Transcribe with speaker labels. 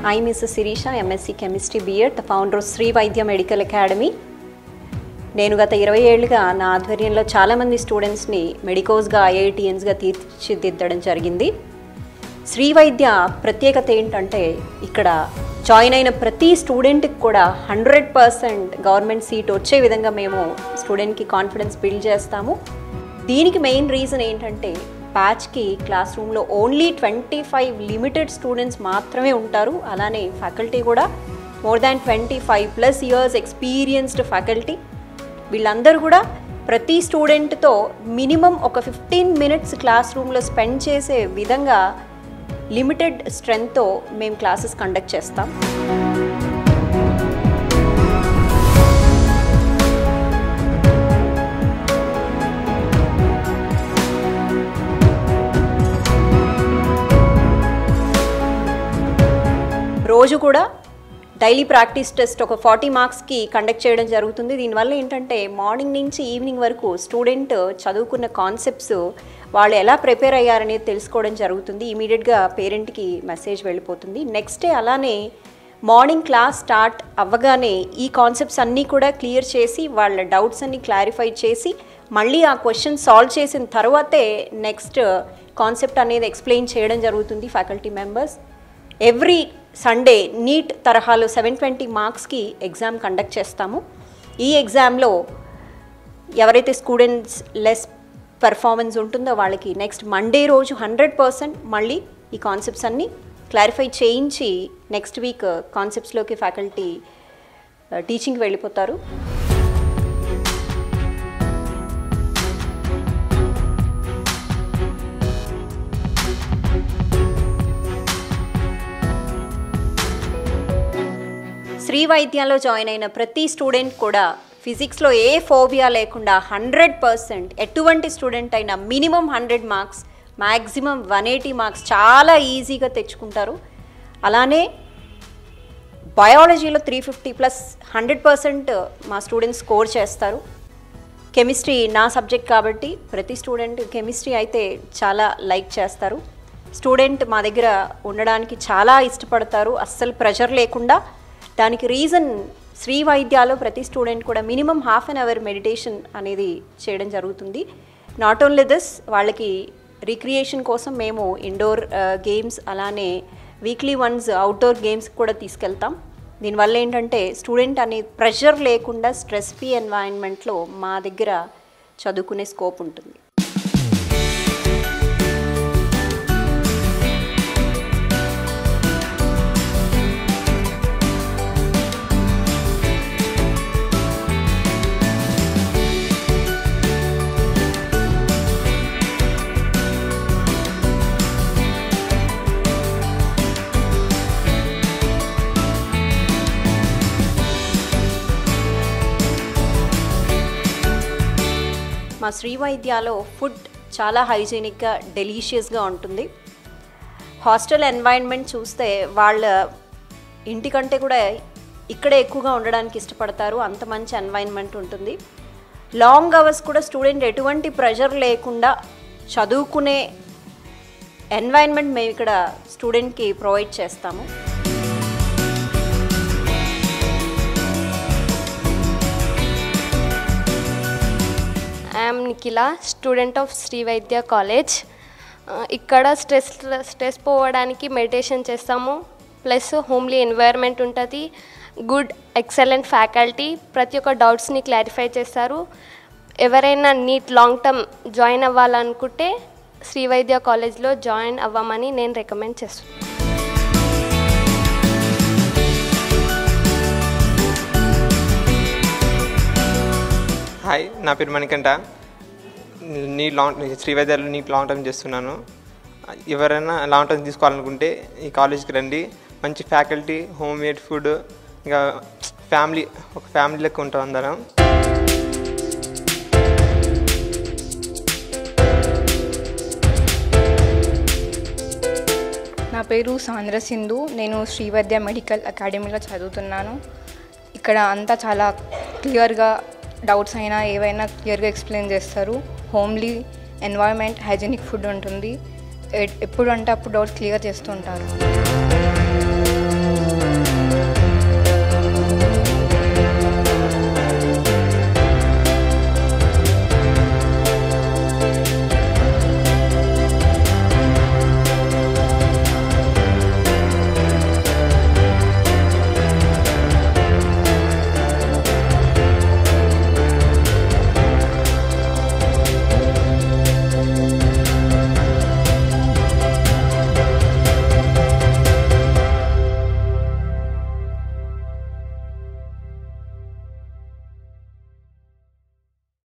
Speaker 1: I am Mrs. Sirisha, MSc Chemistry B.Ed, the founder of Sri Vaidya Medical Academy. నేను గత 20 ఏళ్లుగా నా ఆధ్వర్యంలో చాలామంది స్టూడెంట్స్ని మెడికోస్గా ఐఐటిఎన్స్గా తీర్చిదిద్దడం జరిగింది. శ్రీ వైద్య ప్రత్యేకత ఏంటంటే ఇక్కడ జాయిన్ అయిన ప్రతి స్టూడెంట్కి కూడా 100% గవర్నమెంట్ సీట్ వచ్చే విధంగా మేము స్టూడెంట్కి కాన్ఫిడెన్స్ బిల్డ్ చేస్తాము. దీనికి మెయిన్ రీజన్ ఏంటంటే బ్యాచ్కి క్లాస్ రూమ్లో ఓన్లీ 25 లిమిటెడ్ స్టూడెంట్స్ మాత్రమే ఉంటారు. అలానే ఫ్యాకల్టీ కూడా more than 25+ years experienced faculty. వీళ్ళందరూ కూడా ప్రతి స్టూడెంట్తో మినిమం ఒక 15 మినిట్స్ క్లాస్ రూమ్లో స్పెండ్ చేసే విధంగా లిమిటెడ్ స్ట్రెంగ్త్తో మేము క్లాసెస్ కండక్ట్ చేస్తాం. రోజు కూడా డైలీ ప్రాక్టీస్ టెస్ట్ ఒక 40 మార్క్స్కి కండక్ట్ చేయడం జరుగుతుంది. దీనివల్ల ఏంటంటే మార్నింగ్ నుంచి ఈవినింగ్ వరకు స్టూడెంట్ చదువుకున్న కాన్సెప్ట్స్ వాళ్ళు ఎలా ప్రిపేర్ అయ్యారనేది తెలుసుకోవడం జరుగుతుంది. ఇమీడియట్గా పేరెంట్కి మెసేజ్ వెళ్ళిపోతుంది. నెక్స్ట్ డే అలానే మార్నింగ్ క్లాస్ స్టార్ట్ అవ్వగానే ఈ కాన్సెప్ట్స్ అన్నీ కూడా క్లియర్ చేసి వాళ్ళ డౌట్స్ అన్నీ క్లారిఫై చేసి మళ్ళీ ఆ క్వశ్చన్ సాల్వ్ చేసిన తర్వాతే నెక్స్ట్ కాన్సెప్ట్ అనేది ఎక్స్ప్లెయిన్ చేయడం జరుగుతుంది faculty members. Every Sunday NEET తరహాలో 720 మార్క్స్కి ఎగ్జామ్ కండక్ట్ చేస్తాము. ఈ ఎగ్జామ్లో ఎవరైతే స్టూడెంట్స్ లెస్ పెర్ఫార్మెన్స్ ఉంటుందో వాళ్ళకి నెక్స్ట్ మండే రోజు 100% మళ్ళీ ఈ కాన్సెప్ట్స్ అన్నీ క్లారిఫై చేయించి నెక్స్ట్ వీక్ కాన్సెప్ట్స్లోకి ఫ్యాకల్టీ టీచింగ్కి వెళ్ళిపోతారు. శ్రీ వైద్యాలో జాయిన్ అయిన ప్రతి స్టూడెంట్ కూడా ఫిజిక్స్లో ఏ ఫోబియా లేకుండా 100% ఎటువంటి స్టూడెంట్ అయినా మినిమం 100 మార్క్స్ మ్యాక్సిమం 180 మార్క్స్ చాలా ఈజీగా తెచ్చుకుంటారు. అలానే బయాలజీలో 350+ 100% మా స్టూడెంట్స్ స్కోర్ చేస్తారు. కెమిస్ట్రీ నా సబ్జెక్ట్ కాబట్టి ప్రతి స్టూడెంట్ కెమిస్ట్రీ అయితే చాలా లైక్ చేస్తారు. స్టూడెంట్ మా దగ్గర ఉండడానికి చాలా ఇష్టపడతారు, అస్సలు ప్రెషర్ లేకుండా. దానికి రీజన్ శ్రీ వైద్యాలో ప్రతి స్టూడెంట్ కూడా మినిమం ½ అన్ అవర్ మెడిటేషన్ అనేది చేయడం జరుగుతుంది. నాట్ ఓన్లీ దిస్, వాళ్ళకి రిక్రియేషన్ కోసం మేము ఇండోర్ గేమ్స్ అలానే వీక్లీ వన్స్ అవుట్డోర్ గేమ్స్ కూడా తీసుకెళ్తాం. దీనివల్ల ఏంటంటే స్టూడెంట్ అనే ప్రెషర్ లేకుండా స్ట్రెస్ ఫ్రీ ఎన్వైరన్మెంట్లో మా దగ్గర చదువుకునే స్కోప్ ఉంటుంది. మా శ్రీ వైద్యాలో ఫుడ్ చాలా హైజీనిక్గా డెలీషియస్గా ఉంటుంది. హాస్టల్ ఎన్వైరన్మెంట్ చూస్తే వాళ్ళ ఇంటికంటే కూడా ఇక్కడే ఎక్కువగా ఉండడానికి ఇష్టపడతారు, అంత మంచి ఎన్వైరన్మెంట్ ఉంటుంది. లాంగ్ అవర్స్ కూడా స్టూడెంట్ ఎటువంటి ప్రెషర్ లేకుండా చదువుకునే ఎన్వైరన్మెంట్ మేము ఇక్కడ స్టూడెంట్కి ప్రొవైడ్ చేస్తాము.
Speaker 2: I am Nikila, student of Sri Vaidya College. ఇక్కడ స్ట్రెస్ పోవడానికి మెడిటేషన్ చేస్తాము, ప్లస్ హోమ్లీ ఎన్వైర్న్మెంట్ ఉంటుంది, గుడ్ ఎక్సలెంట్ ఫ్యాకల్టీ ప్రతి ఒక్క డౌట్స్ని క్లారిఫై చేస్తారు. ఎవరైనా నీట్ లాంగ్ టర్మ్ జాయిన్ అవ్వాలనుకుంటే శ్రీ వైద్య కాలేజ్లో జాయిన్ అవ్వమని నేను రికమెండ్ చేస్తున్నాను.
Speaker 3: హాయ్, నా పేరు మణికంఠ. శ్రీ వైద్యాలో నీట్ లాంగ్ టర్మ్ చేస్తున్నాను. ఎవరైనా లాంగ్ టర్మ్ తీసుకోవాలనుకుంటే ఈ కాలేజ్కి రండి. మంచి ఫ్యాకల్టీ, హోమ్ మేడ్ ఫుడ్, ఇంకా ఒక ఫ్యామిలీ లెక్క ఉంటాం అందరం.
Speaker 4: నా పేరు సాంద్ర సింధు. నేను శ్రీ వైద్య మెడికల్ అకాడమీలో చదువుతున్నాను. ఇక్కడ అంతా చాలా క్లియర్గా డౌట్స్ అయినా ఏవైనా క్లియర్గా ఎక్స్ప్లెయిన్ చేస్తారు. హోమ్లీ ఎన్వైర్న్మెంట్, హైజీనిక్ ఫుడ్ ఉంటుంది. ఎప్పుడు అంటే అప్పుడు డౌట్స్ క్లియర్ చేస్తూ ఉంటారు.